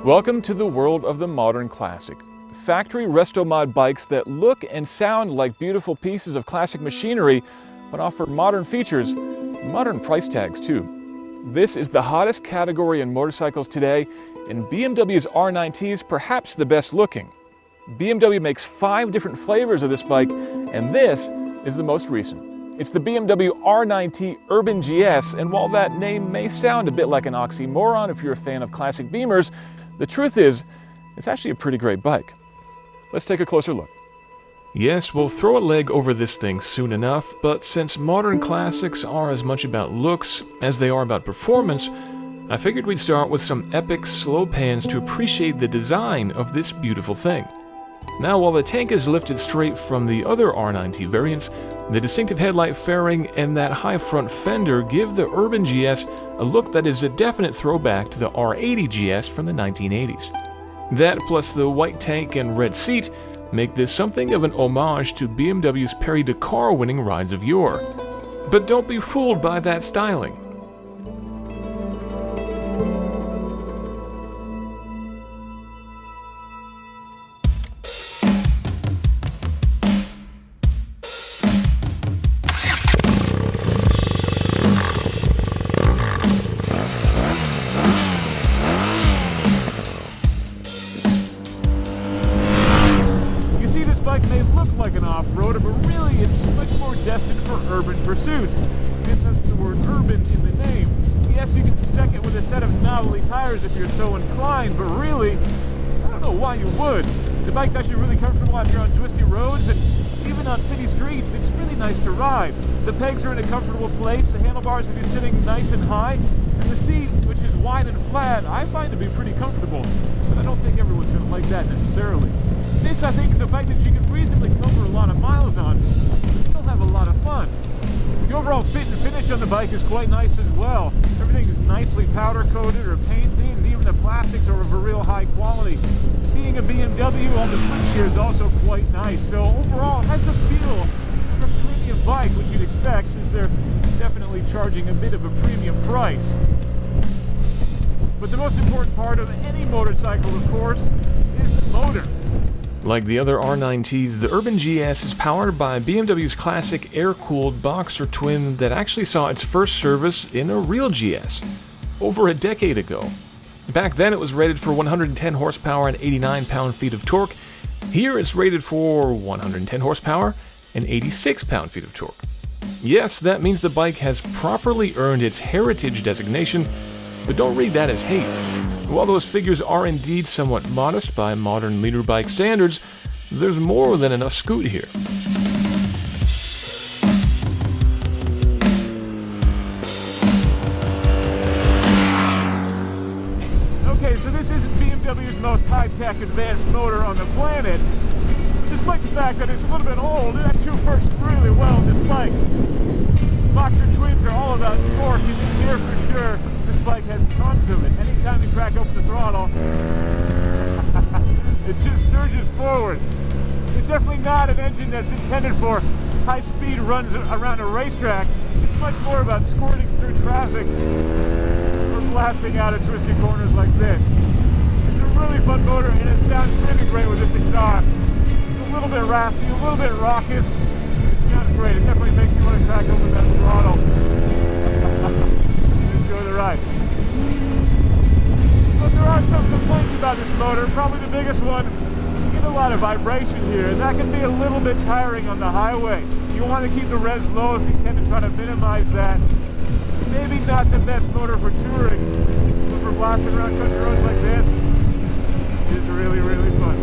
Welcome to the world of the modern classic. Factory resto-mod bikes that look and sound like beautiful pieces of classic machinery, but offer modern features, modern price tags too. This is the hottest category in motorcycles today, and BMW's R9T is perhaps the best looking. BMW makes 5 different flavors of this bike, and this is the most recent. It's the BMW R9T Urban GS, and while that name may sound a bit like an oxymoron if you're a fan of classic Beamers, the truth is, it's actually a pretty great bike. Let's take a closer look. Yes, we'll throw a leg over this thing soon enough, but since modern classics are as much about looks as they are about performance, I figured we'd start with some epic slow pans to appreciate the design of this beautiful thing. Now, while the tank is lifted straight from the other R9T variants, the distinctive headlight fairing and that high front fender give the Urban GS a look that is a definite throwback to the R80 GS from the 1980s. That plus the white tank and red seat make this something of an homage to BMW's Paris-Dakar winning rides of yore. But don't be fooled by that styling. May look like an off-roader, but really it's much more destined for urban pursuits. It has the word urban in the name. Yes, you can spec it with a set of novelty tires if you're so inclined, but really, I don't know why you would. The bike's actually really comfortable out here on twisty roads, and even on city streets, it's really nice to ride. The pegs are in a comfortable place, the handlebars if you're sitting nice and high, and the seat, which is wide and flat, I find to be pretty comfortable. But I don't think everyone's going to like that necessarily. This, I think, is a bike that you can reasonably cover a lot of miles on, but still have a lot of fun. The overall fit and finish on the bike is quite nice as well. Everything is nicely powder coated or painted, and even the plastics are of a real high quality. Being a BMW on the switch here is also quite nice. So overall, it has the feel of a premium bike, which you'd expect since they're definitely charging a bit of a premium price. But the most important part of any motorcycle, of course, is the motor. Like the other R9Ts, the Urban GS is powered by BMW's classic air-cooled boxer twin that actually saw its first service in a real GS over a decade ago. Back then it was rated for 110 horsepower and 89 pound-feet of torque. Here it's rated for 110 horsepower and 86 pound-feet of torque. Yes, that means the bike has properly earned its heritage designation, but don't read that as hate. While those figures are indeed somewhat modest by modern leader bike standards, there's more than enough scoot here. Okay, so this isn't BMW's most high-tech advanced motor on the planet. Despite the fact that it's a little bit old, it actually works really well in this bike. Boxer twins are all about torque, and this here for sure. This bike has tons of it. Anytime you crack open the throttle, it just surges forward. It's definitely not an engine that's intended for high-speed runs around a racetrack. It's much more about squirting through traffic or blasting out of twisty corners like this. It's a really fun motor, and it sounds really great with this exhaust. It's a little bit raspy, a little bit raucous. It sounds great. It definitely makes you want to crack open that throttle. Enjoy the ride. But there are some complaints about this motor. Probably the biggest one, you get a lot of vibration here, and that can be a little bit tiring on the highway. You want to keep the revs low if you can to try to minimize that. Maybe not the best motor for touring, but for blasting around country roads like this, it's really, really fun.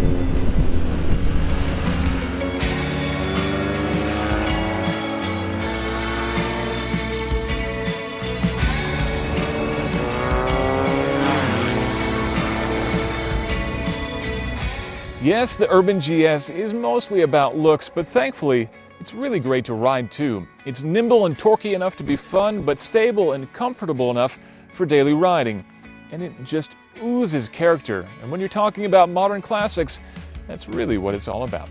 Yes, the Urban GS is mostly about looks, but thankfully, it's really great to ride too. It's nimble and torquey enough to be fun, but stable and comfortable enough for daily riding. And it just oozes character. And when you're talking about modern classics, that's really what it's all about.